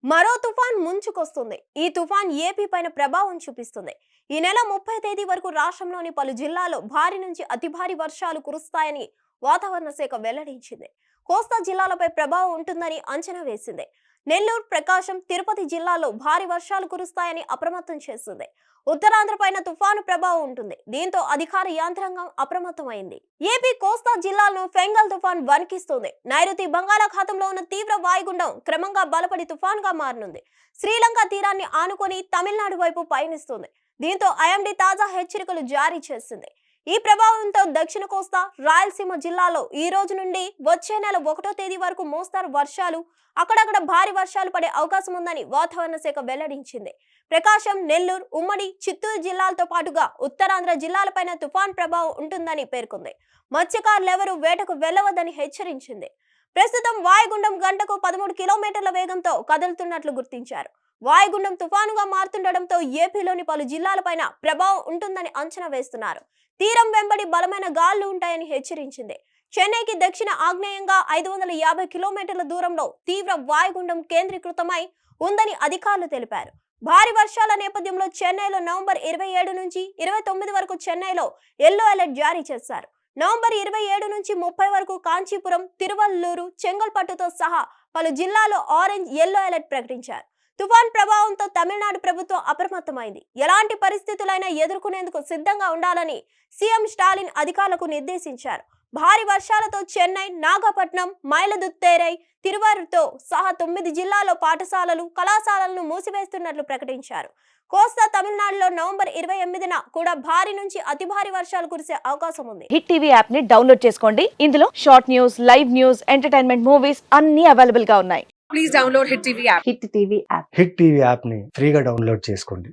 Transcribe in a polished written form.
మరో తుఫాన్ ముంచుకొస్తుంది. ఈ తుఫాన్ ఏపీ పైన ప్రభావం చూపిస్తుంది. ఈ నెల 30 తేదీ వరకు రాష్ట్రంలోని పలు జిల్లాల్లో భారీ నుంచి అతి భారీ వర్షాలు కురుస్తాయని వాతావరణ శాఖ వెల్లడించింది. కోస్తా జిల్లాలపై ప్రభావం ఉంటుందని అంచనా వేసింది. నెల్లూరు, ప్రకాశం, తిరుపతి జిల్లాల్లో భారీ వర్షాలు కురుస్తాయని అప్రమత్తం చేసింది. ఉత్తరాంధ్ర పైన తుఫాను ప్రభావం ఉంటుంది. దీంతో అధికార యంత్రాంగం అప్రమత్తమైంది. ఏపీ కోస్తా జిల్లాలను ఫెంగల్ తుఫాన్ వణికిస్తుంది. నైరుతి బంగాళాఖాతంలో ఉన్న తీవ్ర వాయుగుండం క్రమంగా బలపడి తుఫాన్గా మారనుంది. శ్రీలంక తీరాన్ని ఆనుకొని తమిళనాడు వైపు పయనిస్తుంది. దీంతో ఐఎండీ తాజా హెచ్చరికలు జారీ చేసింది. ఈ ప్రభావంతో దక్షిణ కోస్తా, రాయలసీమ జిల్లాలో ఈ రోజు నుండి వచ్చే నెల 1వ తేదీ వరకు మోస్తారు వర్షాలు, అక్కడక్కడ భారీ వర్షాలు పడే అవకాశం ఉందని వాతావరణ శాఖ వెల్లడించింది. ప్రకాశం, నెల్లూరు, ఉమ్మడి చిత్తూరు జిల్లాలతో పాటుగా ఉత్తరాంధ్ర జిల్లాలపైన తుఫాన్ ప్రభావం ఉంటుందని పేర్కొంది. మత్స్యకారులెవరూ వేటకు వెళ్లవద్దని హెచ్చరించింది. ప్రస్తుతం వాయుగుండం గంటకు 13 కిలోమీటర్ల వేగంతో కదులుతున్నట్లు గుర్తించారు. వాయుగుండం తుఫానుగా మారుతుండటంతో ఏపీలోని పలు జిల్లాలపైన ప్రభావం ఉంటుందని అంచనా వేస్తున్నారు. తీరం వెంబడి బలమైన గాలులు ఉంటాయని హెచ్చరించింది. చెన్నైకి దక్షిణ ఆగ్నేయంగా 550 కిలోమీటర్ల దూరంలో తీవ్ర వాయుగుండం కేంద్రీకృతమై ఉందని అధికారులు తెలిపారు. భారీ వర్షాల నేపథ్యంలో చెన్నైలో నవంబర్ 27 నుంచి 29 వరకు చెన్నైలో ఎల్లో అలర్ట్ జారీ చేశారు. నవంబర్ 27 నుంచి 30 వరకు కాంచీపురం, తిరువల్లూరు, చెంగల్పట్టుతో సహా పలు జిల్లాల్లో ఆరెంజ్, ఎల్లో అలర్ట్ ప్రకటించారు. తుఫాన్ ప్రభావంతో తమిళనాడు ప్రభుత్వం అప్రమత్తమైంది. ఎలాంటి పరిస్థితులైనా ఎదుర్కొనేందుకు సిద్ధంగా ఉండాలని సీఎం స్టాలిన్ అధికారులకు నిర్దేశించారు. భారీ వర్షాలతో చెన్నై, నాగపట్నం, మైలదుత్తేరై, తిరువారూర్తో సహా 9 జిల్లాల్లో పాఠశాలలు, కళాశాలలను మూసివేస్తున్నట్లు ప్రకటించారు. కోస్తా తమిళనాడులో నవంబర్ 28న కూడా భారీ నుంచి అతి భారీ వర్షాలు కురిసే అవకాశం ఉంది. హిట్ టీవీ యాప్ ని డౌన్లోడ్ చేసుకోండి. ఇందులో short news, live news, entertainment movies అన్ని అవైలబుల్ గా ఉన్నాయి. Please download Hit TV app. Hit TV app hit TV యాప్ని ఫ్రీగా డౌన్లోడ్ చేసుకోండి.